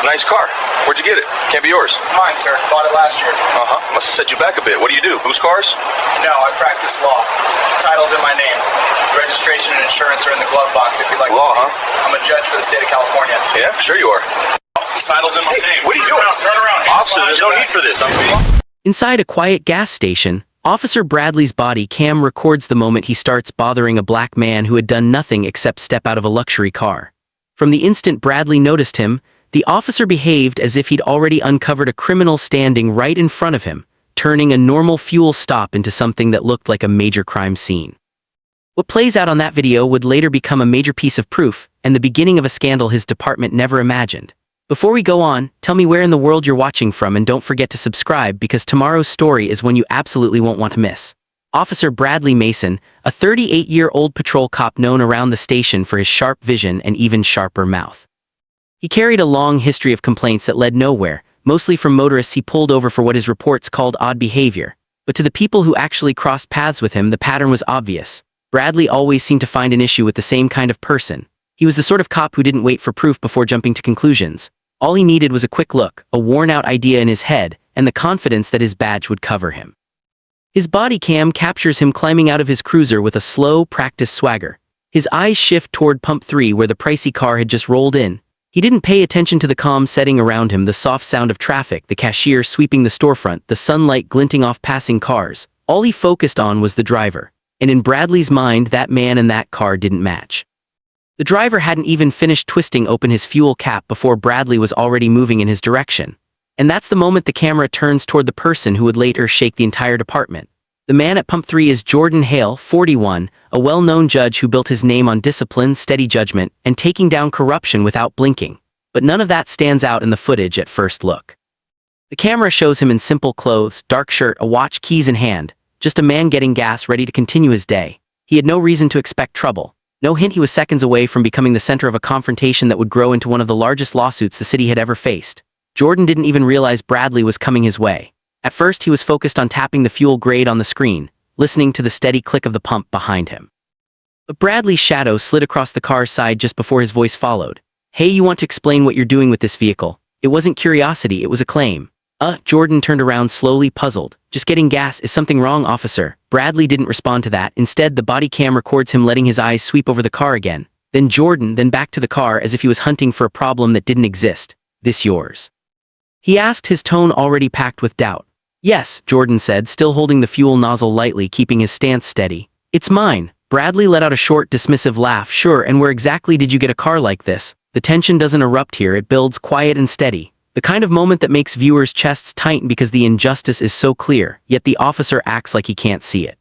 Nice car. Where'd you get it? Can't be yours. It's mine, sir. Bought it last year. Must have set you back a bit. What do you do? Whose cars? No, I practice law. Title's in my name. Registration and insurance are in the glove box if you'd like Law, to see. huh? I'm a judge for the state of California. Yeah, sure you are. Title's in my name. What are you doing? Turn around. Officer, there's no need for this. Inside a quiet gas station, Officer Bradley's body cam records the moment he starts bothering a black man who had done nothing except step out of a luxury car. From the instant Bradley noticed him, the officer behaved as if he'd already uncovered a criminal standing right in front of him, turning a normal fuel stop into something that looked like a major crime scene. What plays out on that video would later become a major piece of proof, and the beginning of a scandal his department never imagined. Before we go on, tell me where in the world you're watching from, and don't forget to subscribe because tomorrow's story is one you absolutely won't want to miss. Officer Bradley Mason, a 38-year-old patrol cop known around the station for his sharp vision and even sharper mouth. He carried a long history of complaints that led nowhere, mostly from motorists he pulled over for what his reports called odd behavior. But to the people who actually crossed paths with him, the pattern was obvious. Bradley always seemed to find an issue with the same kind of person. He was the sort of cop who didn't wait for proof before jumping to conclusions. All he needed was a quick look, a worn-out idea in his head, and the confidence that his badge would cover him. His body cam captures him climbing out of his cruiser with a slow, practiced swagger. His eyes shift toward Pump 3 where the pricey car had just rolled in. He didn't pay attention to the calm setting around him, the soft sound of traffic, the cashier sweeping the storefront, the sunlight glinting off passing cars. All he focused on was the driver. And in Bradley's mind, that man and that car didn't match. The driver hadn't even finished twisting open his fuel cap before Bradley was already moving in his direction. And that's the moment the camera turns toward the person who would later shake the entire department. The man at Pump 3 is Jordan Hale, 41, a well-known judge who built his name on discipline, steady judgment, and taking down corruption without blinking. But none of that stands out in the footage at first look. The camera shows him in simple clothes, dark shirt, a watch, keys in hand, just a man getting gas ready to continue his day. He had no reason to expect trouble. No hint he was seconds away from becoming the center of a confrontation that would grow into one of the largest lawsuits the city had ever faced. Jordan didn't even realize Bradley was coming his way. At first he was focused on tapping the fuel grade on the screen, listening to the steady click of the pump behind him. But Bradley's shadow slid across the car's side just before his voice followed. "Hey, you want to explain what you're doing with this vehicle?" It wasn't curiosity, it was a claim. Jordan turned around slowly, puzzled. "Just getting gas. Is something wrong, officer?" Bradley didn't respond to that. Instead, the body cam records him letting his eyes sweep over the car again. Then Jordan, then back to the car as if he was hunting for a problem that didn't exist. "This yours?" he asked, his tone already packed with doubt. "Yes," Jordan said, still holding the fuel nozzle lightly, keeping his stance steady. "It's mine." Bradley let out a short, dismissive laugh. "Sure, and where exactly did you get a car like this?" The tension doesn't erupt here, it builds quiet and steady. The kind of moment that makes viewers' chests tighten because the injustice is so clear, yet the officer acts like he can't see it.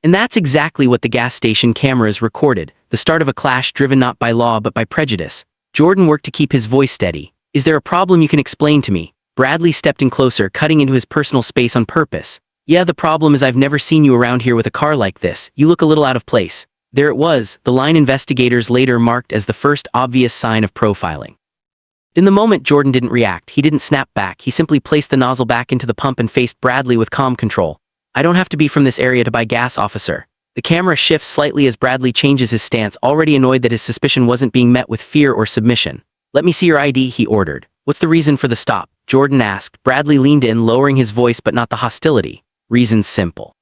And that's exactly what the gas station cameras recorded, the start of a clash driven not by law but by prejudice. Jordan worked to keep his voice steady. "Is there a problem you can explain to me?" Bradley stepped in closer, cutting into his personal space on purpose. "Yeah, the problem is I've never seen you around here with a car like this. You look a little out of place." There it was, the line investigators later marked as the first obvious sign of profiling. In the moment, Jordan didn't react. He didn't snap back. He simply placed the nozzle back into the pump and faced Bradley with calm control. "I don't have to be from this area to buy gas, officer." The camera shifts slightly as Bradley changes his stance, already annoyed that his suspicion wasn't being met with fear or submission. "Let me see your ID," he ordered. "What's the reason for the stop?" Jordan asked. Bradley leaned in, lowering his voice but not the hostility. "Reason's simple.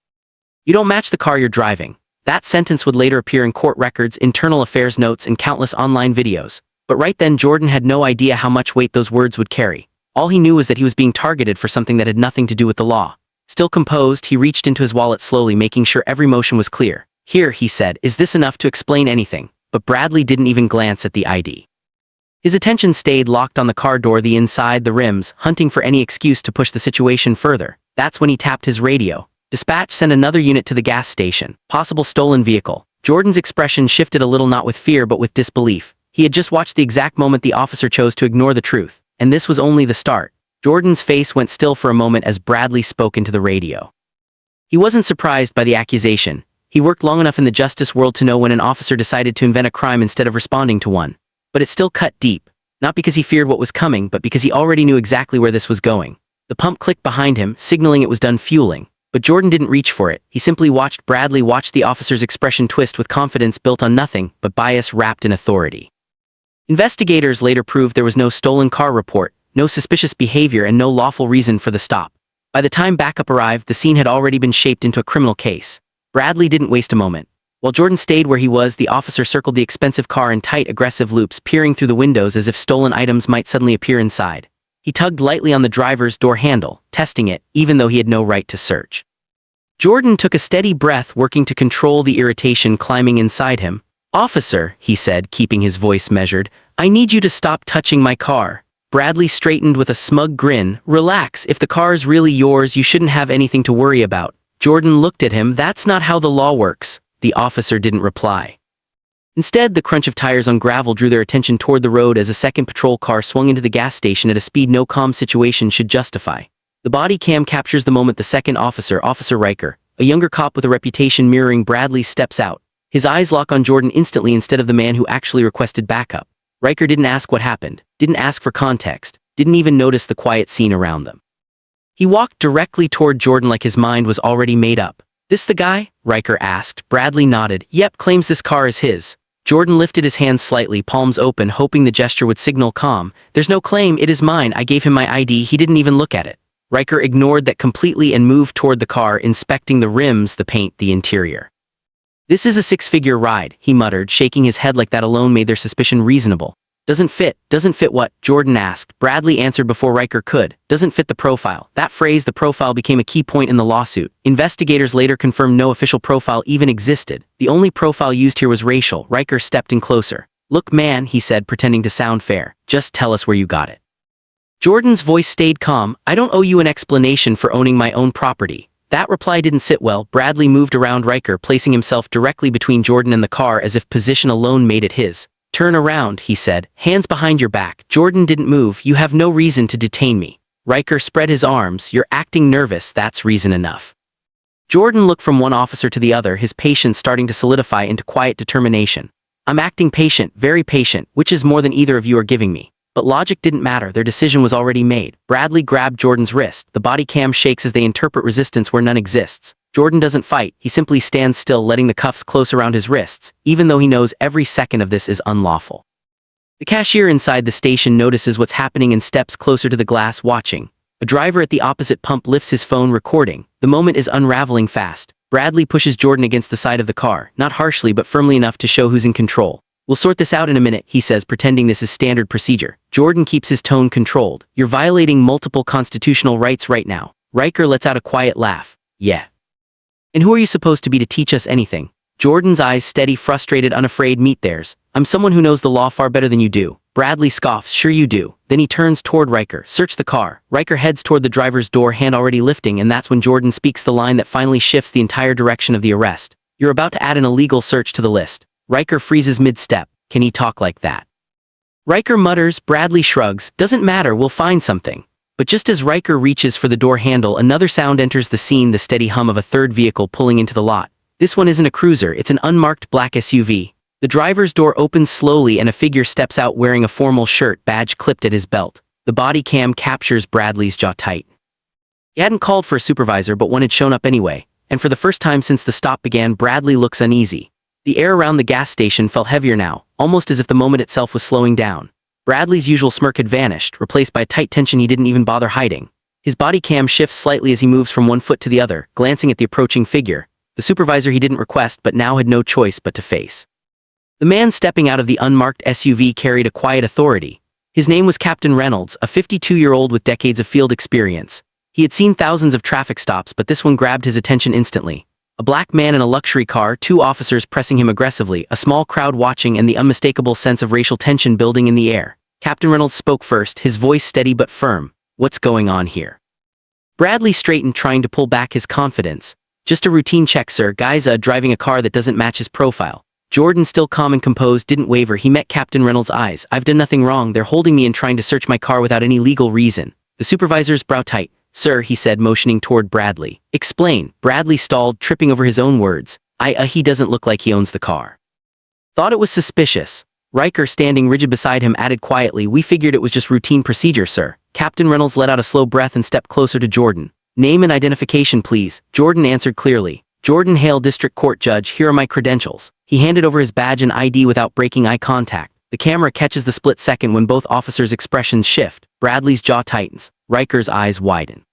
You don't match the car you're driving." That sentence would later appear in court records, internal affairs notes, and countless online videos. But right then Jordan had no idea how much weight those words would carry. All he knew was that he was being targeted for something that had nothing to do with the law. Still composed, he reached into his wallet slowly, making sure every motion was clear. "Here," he said, "is this enough to explain anything?" But Bradley didn't even glance at the ID. His attention stayed locked on the car door, the inside, the rims, hunting for any excuse to push the situation further. That's when he tapped his radio. "Dispatch, send another unit to the gas station. Possible stolen vehicle." Jordan's expression shifted a little, not with fear but with disbelief. He had just watched the exact moment the officer chose to ignore the truth, and this was only the start. Jordan's face went still for a moment as Bradley spoke into the radio. He wasn't surprised by the accusation. He worked long enough in the justice world to know when an officer decided to invent a crime instead of responding to one. But it still cut deep, not because he feared what was coming, but because he already knew exactly where this was going. The pump clicked behind him, signaling it was done fueling. But Jordan didn't reach for it. He simply watched Bradley watch the officer's expression twist with confidence built on nothing but bias wrapped in authority. Investigators later proved there was no stolen car report, no suspicious behavior, and no lawful reason for the stop. By the time backup arrived, the scene had already been shaped into a criminal case. Bradley didn't waste a moment. While Jordan stayed where he was, the officer circled the expensive car in tight, aggressive loops, peering through the windows as if stolen items might suddenly appear inside. He tugged lightly on the driver's door handle, testing it, even though he had no right to search. Jordan took a steady breath, working to control the irritation climbing inside him. "Officer," he said, keeping his voice measured, "I need you to stop touching my car." Bradley straightened with a smug grin. "Relax, if the car's really yours, you shouldn't have anything to worry about." Jordan looked at him. "That's not how the law works." The officer didn't reply. Instead, the crunch of tires on gravel drew their attention toward the road as a second patrol car swung into the gas station at a speed no calm situation should justify. The body cam captures the moment the second officer, Officer Riker, a younger cop with a reputation mirroring Bradley's, steps out. His eyes lock on Jordan instantly instead of the man who actually requested backup. Riker didn't ask what happened, didn't ask for context, didn't even notice the quiet scene around them. He walked directly toward Jordan like his mind was already made up. "This the guy?" Riker asked. Bradley nodded. "Yep, claims this car is his." Jordan lifted his hands slightly, palms open, hoping the gesture would signal calm. "There's no claim, it is mine. I gave him my ID, he didn't even look at it." Riker ignored that completely and moved toward the car, inspecting the rims, the paint, the interior. "This is a six-figure ride," he muttered, shaking his head like that alone made their suspicion reasonable. Doesn't fit what?" Jordan asked. Bradley answered before Riker could. "Doesn't fit the profile." That phrase, the profile, became a key point in the lawsuit. Investigators later confirmed no official profile even existed. The only profile used here was racial. Riker stepped in closer. "Look, man," he said, pretending to sound fair, "just tell us where you got it." Jordan's voice stayed calm. "I don't owe you an explanation for owning my own property." That reply didn't sit well. Bradley moved around Riker, placing himself directly between Jordan and the car as if position alone made it his. "Turn around," he said, "hands behind your back." Jordan didn't move. "You have no reason to detain me." Riker spread his arms. "You're acting nervous, that's reason enough." Jordan looked from one officer to the other, his patience starting to solidify into quiet determination. "I'm acting patient, very patient, which is more than either of you are giving me." But logic didn't matter, their decision was already made. Bradley grabbed Jordan's wrist. The body cam shakes as they interpret resistance where none exists. Jordan doesn't fight, he simply stands still, letting the cuffs close around his wrists, even though he knows every second of this is unlawful. The cashier inside the station notices what's happening and steps closer to the glass, watching. A driver at the opposite pump lifts his phone, recording. The moment is unraveling fast. Bradley pushes Jordan against the side of the car, not harshly but firmly enough to show who's in control. "We'll sort this out in a minute," he says, pretending this is standard procedure. Jordan keeps his tone controlled. "You're violating multiple constitutional rights right now." Riker lets out a quiet laugh. "Yeah. And who are you supposed to be to teach us anything?" Jordan's eyes, steady, frustrated, unafraid, meet theirs. "I'm someone who knows the law far better than you do." Bradley scoffs. "Sure you do." Then he turns toward Riker. "Search the car." Riker heads toward the driver's door, hand already lifting, and that's when Jordan speaks the line that finally shifts the entire direction of the arrest. "You're about to add an illegal search to the list." Riker freezes mid-step. Can he talk like that? Riker mutters. Bradley shrugs. "Doesn't matter, we'll find something." But just as Riker reaches for the door handle, another sound enters the scene, the steady hum of a third vehicle pulling into the lot. This one isn't a cruiser, it's an unmarked black SUV. The driver's door opens slowly and a figure steps out wearing a formal shirt, badge clipped at his belt. The body cam captures Bradley's jaw tight. He hadn't called for a supervisor, but one had shown up anyway, and for the first time since the stop began, Bradley looks uneasy. The air around the gas station felt heavier now, almost as if the moment itself was slowing down. Bradley's usual smirk had vanished, replaced by a tight tension he didn't even bother hiding. His body cam shifts slightly as he moves from one foot to the other, glancing at the approaching figure, the supervisor he didn't request but now had no choice but to face. The man stepping out of the unmarked SUV carried a quiet authority. His name was Captain Reynolds, a 52-year-old with decades of field experience. He had seen thousands of traffic stops, but this one grabbed his attention instantly. A black man in a luxury car, two officers pressing him aggressively, a small crowd watching, and the unmistakable sense of racial tension building in the air. Captain Reynolds spoke first, his voice steady but firm. "What's going on here?" Bradley straightened, trying to pull back his confidence. "Just a routine check, sir. Guy's driving a car that doesn't match his profile." Jordan, still calm and composed, didn't waver. He met Captain Reynolds' eyes. "I've done nothing wrong. They're holding me and trying to search my car without any legal reason." The supervisor's brow tight. "Sir," he said, motioning toward Bradley. "Explain." Bradley stalled, tripping over his own words. He doesn't look like he owns the car." "Thought it was suspicious." Riker, standing rigid beside him, added quietly, "We figured it was just routine procedure, sir." Captain Reynolds let out a slow breath and stepped closer to Jordan. "Name and identification, please." Jordan answered clearly. "Jordan Hale, District Court Judge, here are my credentials." He handed over his badge and ID without breaking eye contact. The camera catches the split second when both officers' expressions shift. Bradley's jaw tightens. Riker's eyes widen.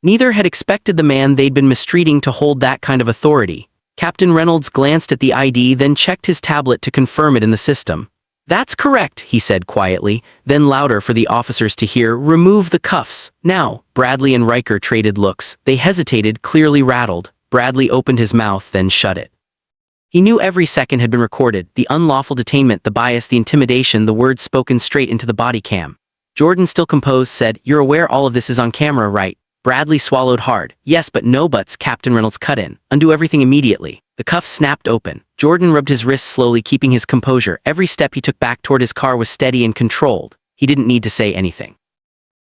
Neither had expected the man they'd been mistreating to hold that kind of authority. Captain Reynolds glanced at the ID, then checked his tablet to confirm it in the system. "That's correct," he said quietly, then louder for the officers to hear. "Remove the cuffs, now." Bradley and Riker traded looks. They hesitated, clearly rattled. Bradley opened his mouth, then shut it. He knew every second had been recorded, the unlawful detainment, the bias, the intimidation, the words spoken straight into the body cam. Jordan, still composed, said, "You're aware all of this is on camera, right?" Bradley swallowed hard. "Yes, but no buts." Captain Reynolds cut in. "Undo everything immediately." The cuffs snapped open. Jordan rubbed his wrists slowly, keeping his composure. Every step he took back toward his car was steady and controlled. He didn't need to say anything.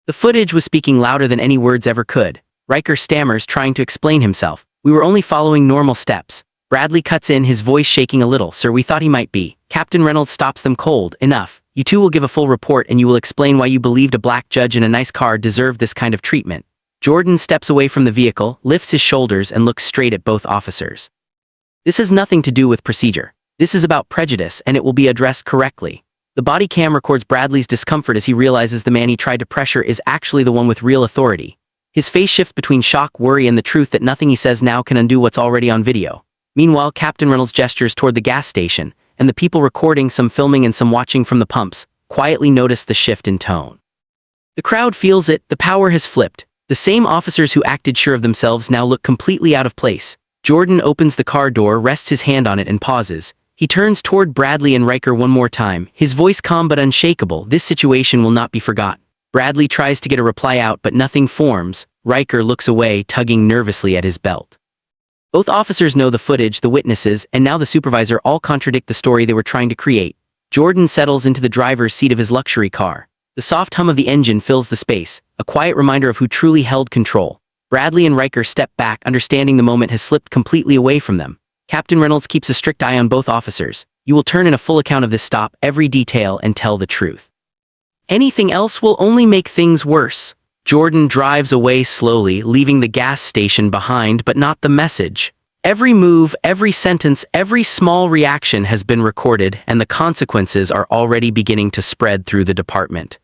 The footage was speaking louder than any words ever could. Riker stammers, trying to explain himself. "We were only following normal steps." Bradley cuts in, his voice shaking a little. "Sir, we thought he might be." Captain Reynolds stops them cold. "Enough. You two will give a full report and you will explain why you believed a black judge in a nice car deserved this kind of treatment." Jordan steps away from the vehicle, lifts his shoulders and looks straight at both officers. "This has nothing to do with procedure. This is about prejudice, and it will be addressed correctly." The body cam records Bradley's discomfort as he realizes the man he tried to pressure is actually the one with real authority. His face shifts between shock, worry, and the truth that nothing he says now can undo what's already on video. Meanwhile, Captain Reynolds gestures toward the gas station, and the people recording, some filming and some watching from the pumps, quietly notice the shift in tone. The crowd feels it. The power has flipped. The same officers who acted sure of themselves now look completely out of place. Jordan opens the car door, rests his hand on it, and pauses. He turns toward Bradley and Riker one more time, his voice calm but unshakable. "This situation will not be forgotten." Bradley tries to get a reply out, but nothing forms. Riker looks away, tugging nervously at his belt. Both officers know the footage, the witnesses, and now the supervisor all contradict the story they were trying to create. Jordan settles into the driver's seat of his luxury car. The soft hum of the engine fills the space, a quiet reminder of who truly held control. Bradley and Riker step back, understanding the moment has slipped completely away from them. Captain Reynolds keeps a strict eye on both officers. "You will turn in a full account of this stop, every detail, and tell the truth. Anything else will only make things worse." Jordan drives away slowly, leaving the gas station behind, but not the message. Every move, every sentence, every small reaction has been recorded, and the consequences are already beginning to spread through the department.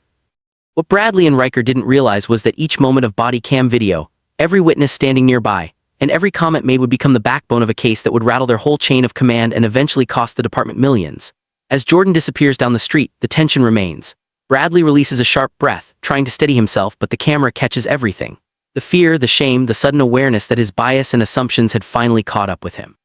What Bradley and Riker didn't realize was that each moment of body cam video, every witness standing nearby, and every comment made would become the backbone of a case that would rattle their whole chain of command and eventually cost the department millions. As Jordan disappears down the street, the tension remains. Bradley releases a sharp breath, trying to steady himself, but the camera catches everything. The fear, the shame, the sudden awareness that his bias and assumptions had finally caught up with him.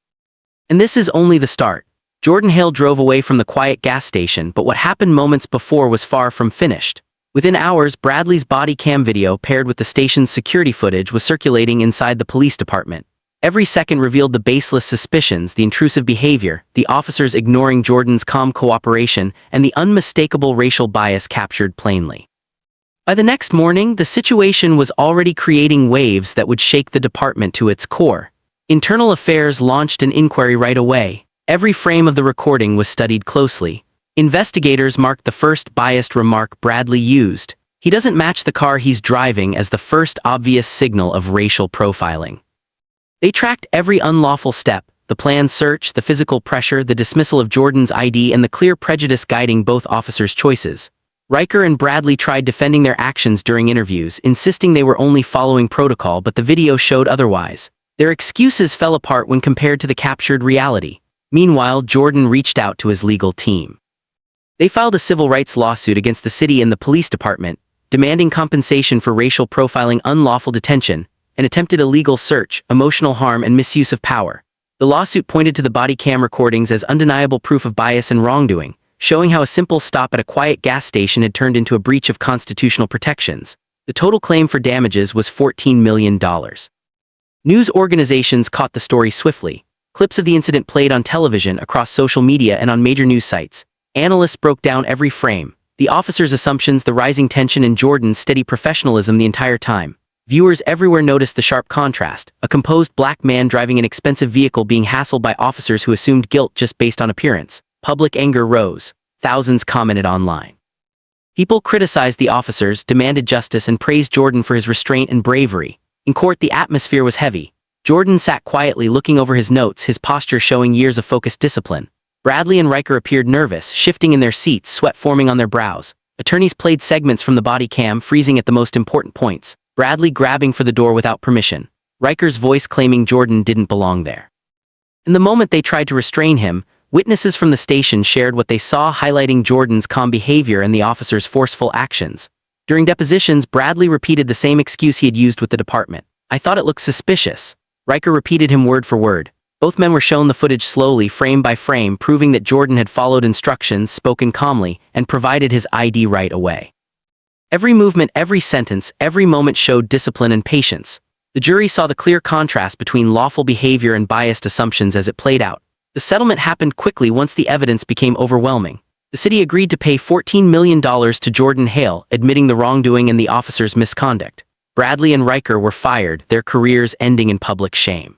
And this is only the start. Jordan Hale drove away from the quiet gas station, but what happened moments before was far from finished. Within hours, Bradley's body cam video paired with the station's security footage was circulating inside the police department. Every second revealed the baseless suspicions, the intrusive behavior, the officers ignoring Jordan's calm cooperation, and the unmistakable racial bias captured plainly. By the next morning, the situation was already creating waves that would shake the department to its core. Internal Affairs launched an inquiry right away. Every frame of the recording was studied closely. Investigators marked the first biased remark Bradley used. "He doesn't match the car he's driving," as the first obvious signal of racial profiling. They tracked every unlawful step, the planned search, the physical pressure, the dismissal of Jordan's ID, and the clear prejudice guiding both officers' choices. Riker and Bradley tried defending their actions during interviews, insisting they were only following protocol, but the video showed otherwise. Their excuses fell apart when compared to the captured reality. Meanwhile, Jordan reached out to his legal team. They filed a civil rights lawsuit against the city and the police department, demanding compensation for racial profiling, unlawful detention, and attempted illegal search, emotional harm, and misuse of power. The lawsuit pointed to the body cam recordings as undeniable proof of bias and wrongdoing, showing how a simple stop at a quiet gas station had turned into a breach of constitutional protections. The total claim for damages was $14 million. News organizations caught the story swiftly. Clips of the incident played on television, across social media, and on major news sites. Analysts broke down every frame, the officers' assumptions, the rising tension, and Jordan's steady professionalism the entire time. Viewers everywhere noticed the sharp contrast, a composed black man driving an expensive vehicle being hassled by officers who assumed guilt just based on appearance. Public anger rose. Thousands commented online. People criticized the officers, demanded justice, and praised Jordan for his restraint and bravery. In court, the atmosphere was heavy. Jordan sat quietly, looking over his notes, his posture showing years of focused discipline. Bradley and Riker appeared nervous, shifting in their seats, sweat forming on their brows. Attorneys played segments from the body cam, freezing at the most important points. Bradley grabbing for the door without permission. Riker's voice claiming Jordan didn't belong there. In the moment they tried to restrain him, witnesses from the station shared what they saw, highlighting Jordan's calm behavior and the officer's forceful actions. During depositions, Bradley repeated the same excuse he had used with the department. "I thought it looked suspicious." Riker repeated him word for word. Both men were shown the footage slowly, frame by frame, proving that Jordan had followed instructions, spoken calmly, and provided his ID right away. Every movement, every sentence, every moment showed discipline and patience. The jury saw the clear contrast between lawful behavior and biased assumptions as it played out. The settlement happened quickly once the evidence became overwhelming. The city agreed to pay $14 million to Jordan Hale, admitting the wrongdoing and the officer's misconduct. Bradley and Riker were fired, their careers ending in public shame.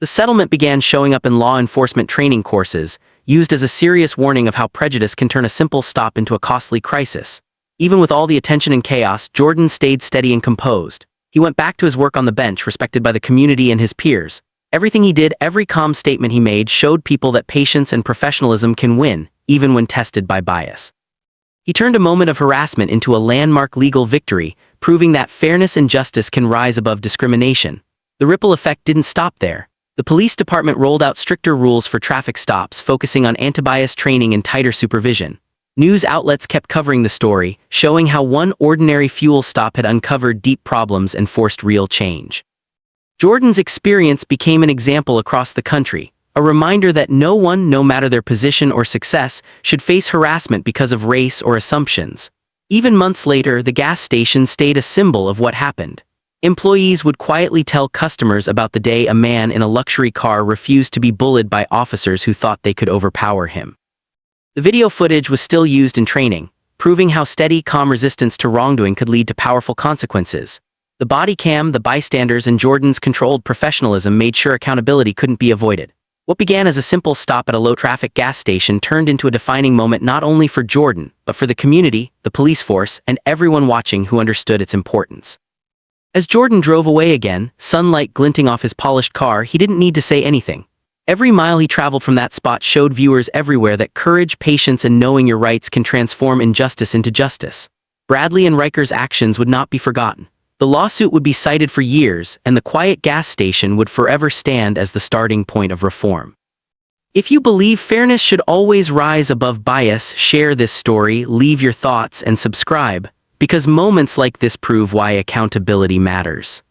The settlement began showing up in law enforcement training courses, used as a serious warning of how prejudice can turn a simple stop into a costly crisis. Even with all the attention and chaos, Jordan stayed steady and composed. He went back to his work on the bench, respected by the community and his peers. Everything he did, every calm statement he made, showed people that patience and professionalism can win, even when tested by bias. He turned a moment of harassment into a landmark legal victory, proving that fairness and justice can rise above discrimination. The ripple effect didn't stop there. The police department rolled out stricter rules for traffic stops, focusing on anti-bias training and tighter supervision. News outlets kept covering the story, showing how one ordinary fuel stop had uncovered deep problems and forced real change. Jordan's experience became an example across the country, a reminder that no one, no matter their position or success, should face harassment because of race or assumptions. Even months later, the gas station stayed a symbol of what happened. Employees would quietly tell customers about the day a man in a luxury car refused to be bullied by officers who thought they could overpower him. The video footage was still used in training, proving how steady, calm resistance to wrongdoing could lead to powerful consequences. The body cam, the bystanders, and Jordan's controlled professionalism made sure accountability couldn't be avoided. What began as a simple stop at a low-traffic gas station turned into a defining moment not only for Jordan, but for the community, the police force, and everyone watching who understood its importance. As Jordan drove away again, sunlight glinting off his polished car, he didn't need to say anything. Every mile he traveled from that spot showed viewers everywhere that courage, patience, and knowing your rights can transform injustice into justice. Bradley and Riker's actions would not be forgotten. The lawsuit would be cited for years, and the quiet gas station would forever stand as the starting point of reform. If you believe fairness should always rise above bias, share this story, leave your thoughts, and subscribe, because moments like this prove why accountability matters.